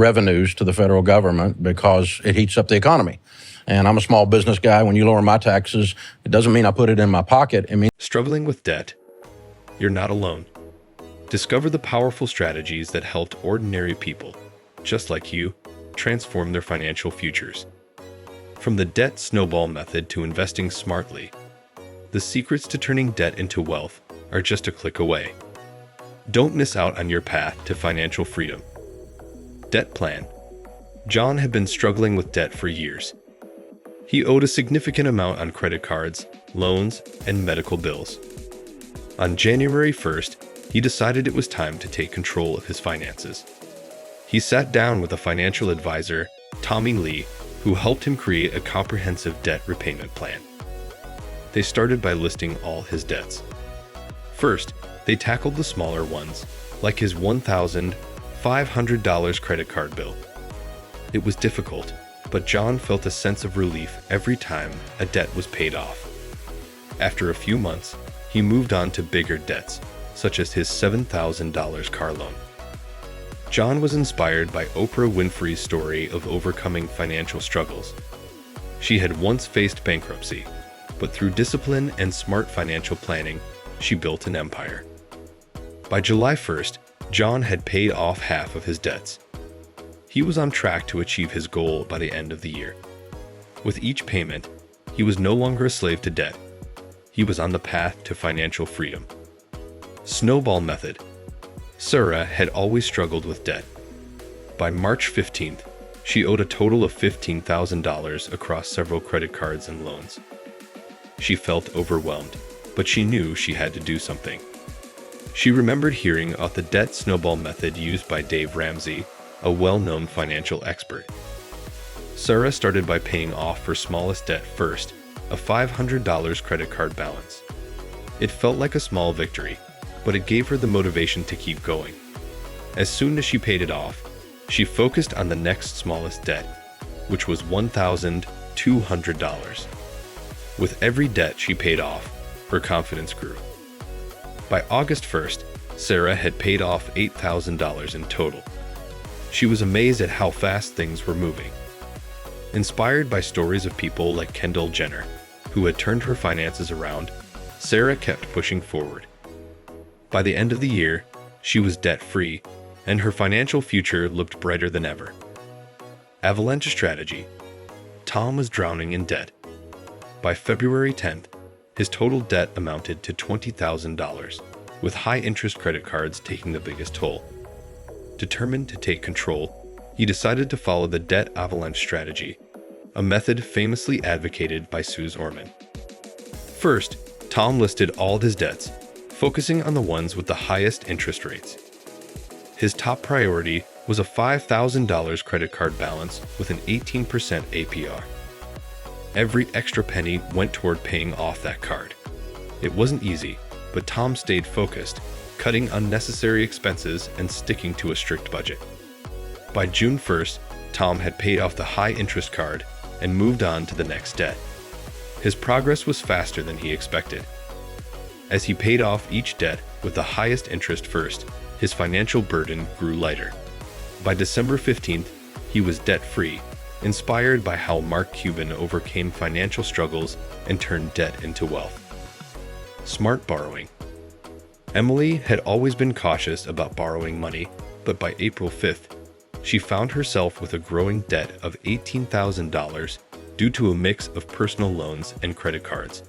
revenues to the federal government because it heats up the economy. And I'm a small business guy. When you lower my taxes, it doesn't mean I put it in my pocket. It means Struggling with debt? You're not alone. Discover the powerful strategies that helped ordinary people, just like you, transform their financial futures. From the debt snowball method to investing smartly, the secrets to turning debt into wealth are just a click away. Don't miss out on your path to financial freedom. Debt plan. John had been struggling with debt for years. He owed a significant amount on credit cards, loans, and medical bills. On January 1st, he decided it was time to take control of his finances. He sat down with a financial advisor, Tommy Lee, who helped him create a comprehensive debt repayment plan. They started by listing all his debts. First, they tackled the smaller ones, like his $1,500 credit card bill. It was difficult, but John felt a sense of relief every time a debt was paid off. After a few months, he moved on to bigger debts, such as his $7,000 car loan. John was inspired by Oprah Winfrey's story of overcoming financial struggles. She had once faced bankruptcy, but through discipline and smart financial planning, she built an empire. By July 1st, John had paid off half of his debts. He was on track to achieve his goal by the end of the year. With each payment, he was no longer a slave to debt. He was on the path to financial freedom. Snowball method. Sarah had always struggled with debt. By March 15th, she owed a total of $15,000 across several credit cards and loans. She felt overwhelmed, but she knew she had to do something. She remembered hearing about the debt snowball method used by Dave Ramsey, a well-known financial expert. Sarah started by paying off her smallest debt first, a $500 credit card balance. It felt like a small victory, but it gave her the motivation to keep going. As soon as she paid it off, she focused on the next smallest debt, which was $1,200. With every debt she paid off, her confidence grew. By August 1st, Sarah had paid off $8,000 in total. She was amazed at how fast things were moving. Inspired by stories of people like Kendall Jenner, who had turned her finances around, Sarah kept pushing forward. By the end of the year, she was debt-free, and her financial future looked brighter than ever. Avalanche strategy. Tom was drowning in debt. By February 10th, his total debt amounted to $20,000, with high-interest credit cards taking the biggest toll. Determined to take control, he decided to follow the debt avalanche strategy, a method famously advocated by Suze Orman. First, Tom listed all his debts, focusing on the ones with the highest interest rates. His top priority was a $5,000 credit card balance with an 18% APR. Every extra penny went toward paying off that card. It wasn't easy, but Tom stayed focused, cutting unnecessary expenses and sticking to a strict budget. By June 1st, Tom had paid off the high-interest card and moved on to the next debt. His progress was faster than he expected. As he paid off each debt with the highest interest first, his financial burden grew lighter. By December 15th, he was debt-free, inspired by how Mark Cuban overcame financial struggles and turned debt into wealth. Smart borrowing. Emily had always been cautious about borrowing money, but by April 5th, she found herself with a growing debt of $18,000 due to a mix of personal loans and credit cards.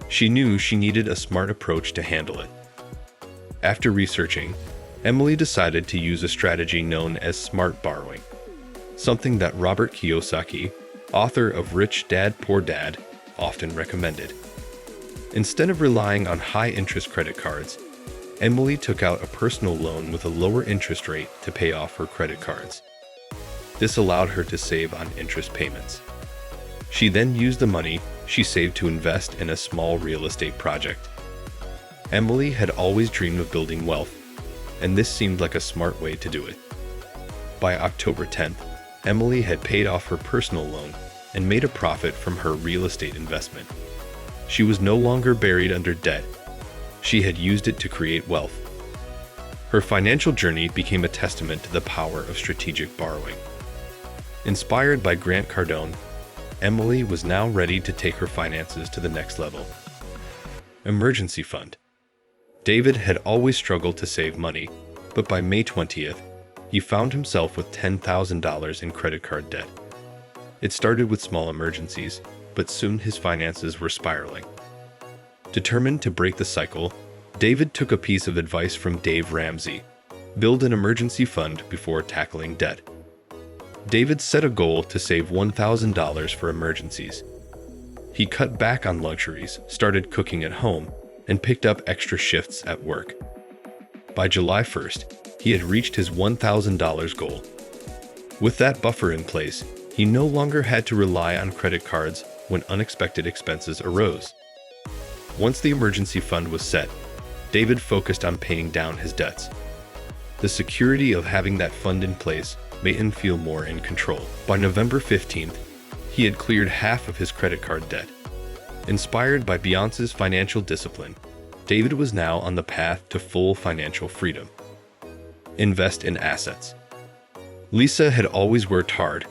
She knew she needed a smart approach to handle it. After researching, Emily decided to use a strategy known as smart borrowing, something that Robert Kiyosaki, author of Rich Dad Poor Dad, often recommended. Instead of relying on high-interest credit cards, Emily took out a personal loan with a lower interest rate to pay off her credit cards. This allowed her to save on interest payments. She then used the money she saved to invest in a small real estate project. Emily had always dreamed of building wealth, and this seemed like a smart way to do it. By October 10th, Emily had paid off her personal loan and made a profit from her real estate investment. She was no longer buried under debt. She had used it to create wealth. Her financial journey became a testament to the power of strategic borrowing. Inspired by Grant Cardone, Emily was now ready to take her finances to the next level. Emergency fund. David had always struggled to save money, but by May 20th, he found himself with $10,000 in credit card debt. It started with small emergencies, but soon his finances were spiraling. Determined to break the cycle, David took a piece of advice from Dave Ramsey: build an emergency fund before tackling debt. David set a goal to save $1,000 for emergencies. He cut back on luxuries, started cooking at home, and picked up extra shifts at work. By July 1st, he had reached his $1,000 goal. With that buffer in place, he no longer had to rely on credit cards when unexpected expenses arose. Once the emergency fund was set, David focused on paying down his debts. The security of having that fund in place made him feel more in control. By November 15th, he had cleared half of his credit card debt. Inspired by Beyonce's financial discipline, David was now on the path to full financial freedom. Invest in assets. Lisa had always worked hard,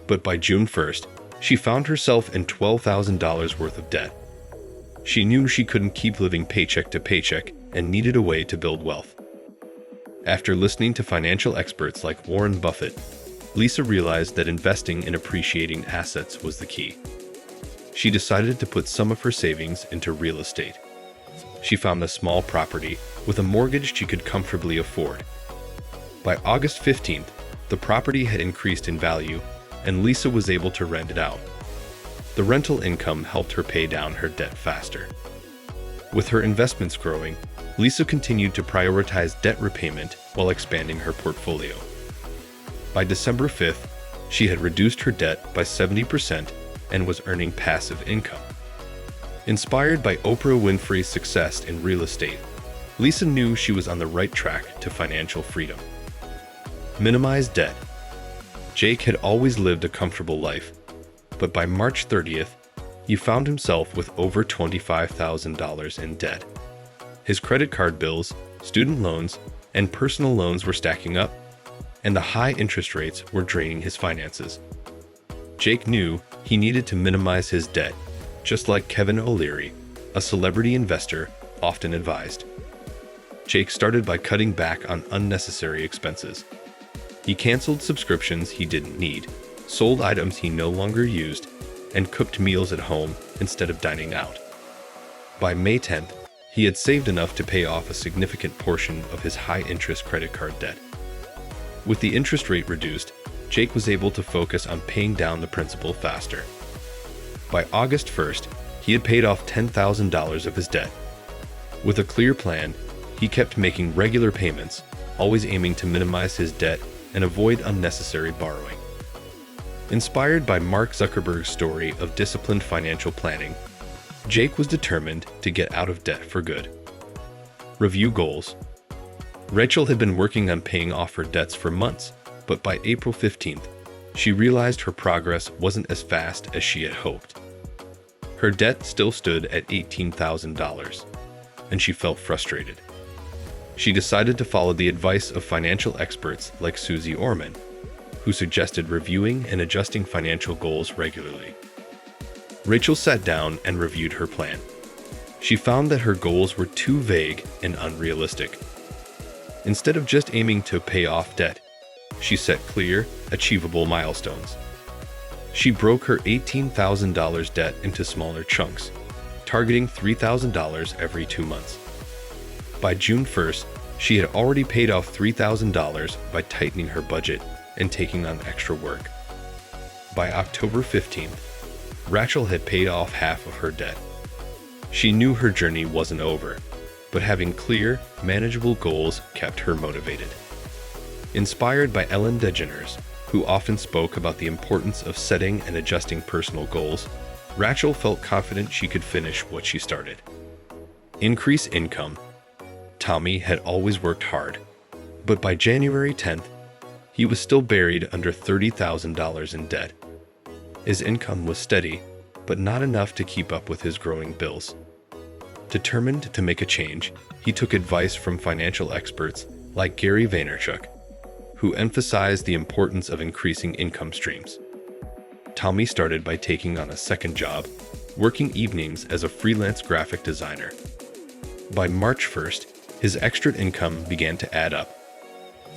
but by June 1st, she found herself in $12,000 worth of debt. She knew she couldn't keep living paycheck to paycheck and needed a way to build wealth. After listening to financial experts like Warren Buffett, Lisa realized that investing in appreciating assets was the key. She decided to put some of her savings into real estate. She found a small property with a mortgage she could comfortably afford. By August 15th, the property had increased in value, and Lisa was able to rent it out. The rental income helped her pay down her debt faster. With her investments growing, Lisa continued to prioritize debt repayment while expanding her portfolio. By December 5th, she had reduced her debt by 70% and was earning passive income. Inspired by Oprah Winfrey's success in real estate, Lisa knew she was on the right track to financial freedom. Minimize debt. Jake had always lived a comfortable life, but by March 30th, he found himself with over $25,000 in debt. His credit card bills, student loans, and personal loans were stacking up, and the high interest rates were draining his finances. Jake knew he needed to minimize his debt, just like Kevin O'Leary, a celebrity investor, often advised. Jake started by cutting back on unnecessary expenses. He canceled subscriptions he didn't need, sold items he no longer used, and cooked meals at home instead of dining out. By May 10th, he had saved enough to pay off a significant portion of his high-interest credit card debt. With the interest rate reduced, Jake was able to focus on paying down the principal faster. By August 1st, he had paid off $10,000 of his debt. With a clear plan, he kept making regular payments, always aiming to minimize his debt and avoid unnecessary borrowing. Inspired by Mark Zuckerberg's story of disciplined financial planning, Jake was determined to get out of debt for good. Review goals. Rachel had been working on paying off her debts for months, but by April 15th, she realized her progress wasn't as fast as she had hoped. Her debt still stood at $18,000, and she felt frustrated. She decided to follow the advice of financial experts like Susie Orman, who suggested reviewing and adjusting financial goals regularly. Rachel sat down and reviewed her plan. She found that her goals were too vague and unrealistic. Instead of just aiming to pay off debt, she set clear, achievable milestones. She broke her $18,000 debt into smaller chunks, targeting $3,000 every 2 months. By June 1st, she had already paid off $3,000 by tightening her budget and taking on extra work. By October 15th, Rachel had paid off half of her debt. She knew her journey wasn't over, but having clear, manageable goals kept her motivated. Inspired by Ellen DeGeneres, who often spoke about the importance of setting and adjusting personal goals, Rachel felt confident she could finish what she started. Increase income. Tommy had always worked hard, but by January 10th, he was still buried under $30,000 in debt. His income was steady, but not enough to keep up with his growing bills. Determined to make a change, he took advice from financial experts like Gary Vaynerchuk, who emphasized the importance of increasing income streams. Tommy started by taking on a second job, working evenings as a freelance graphic designer. By March 1st, his extra income began to add up.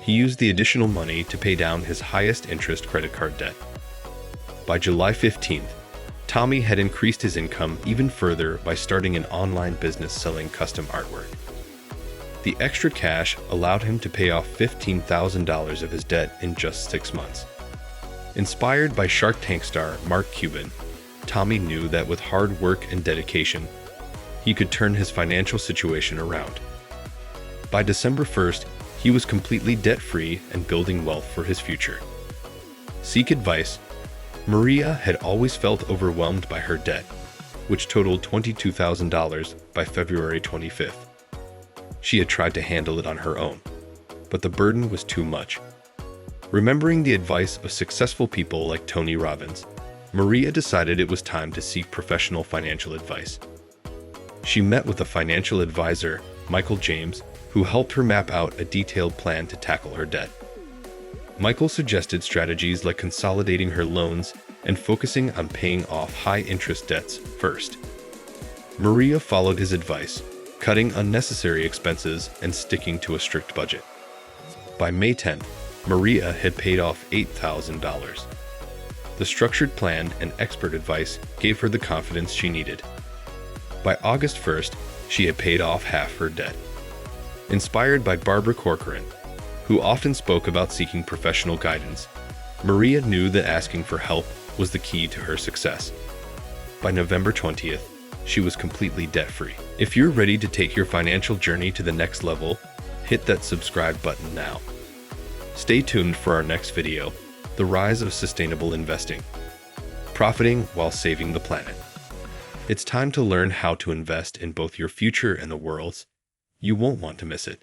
He used the additional money to pay down his highest interest credit card debt. By July 15th, Tommy had increased his income even further by starting an online business selling custom artwork. The extra cash allowed him to pay off $15,000 of his debt in just 6 months. Inspired by Shark Tank star Mark Cuban, Tommy knew that with hard work and dedication, he could turn his financial situation around. By December 1st, he was completely debt-free and building wealth for his future. Seek advice. Maria had always felt overwhelmed by her debt, which totaled $22,000 by February 25th. She had tried to handle it on her own, but the burden was too much. Remembering the advice of successful people like Tony Robbins, Maria decided it was time to seek professional financial advice. She met with a financial advisor, Michael James, who helped her map out a detailed plan to tackle her debt. Michael suggested strategies like consolidating her loans and focusing on paying off high-interest debts first. Maria followed his advice, cutting unnecessary expenses and sticking to a strict budget. By May 10th, Maria had paid off $8,000. The structured plan and expert advice gave her the confidence she needed. By August 1st, she had paid off half her debt. Inspired by Barbara Corcoran, who often spoke about seeking professional guidance, Maria knew that asking for help was the key to her success. By November 20th, she was completely debt-free. If you're ready to take your financial journey to the next level, hit that subscribe button now. Stay tuned for our next video, The Rise of Sustainable Investing. Profiting while saving the planet. It's time to learn how to invest in both your future and the world's. You won't want to miss it.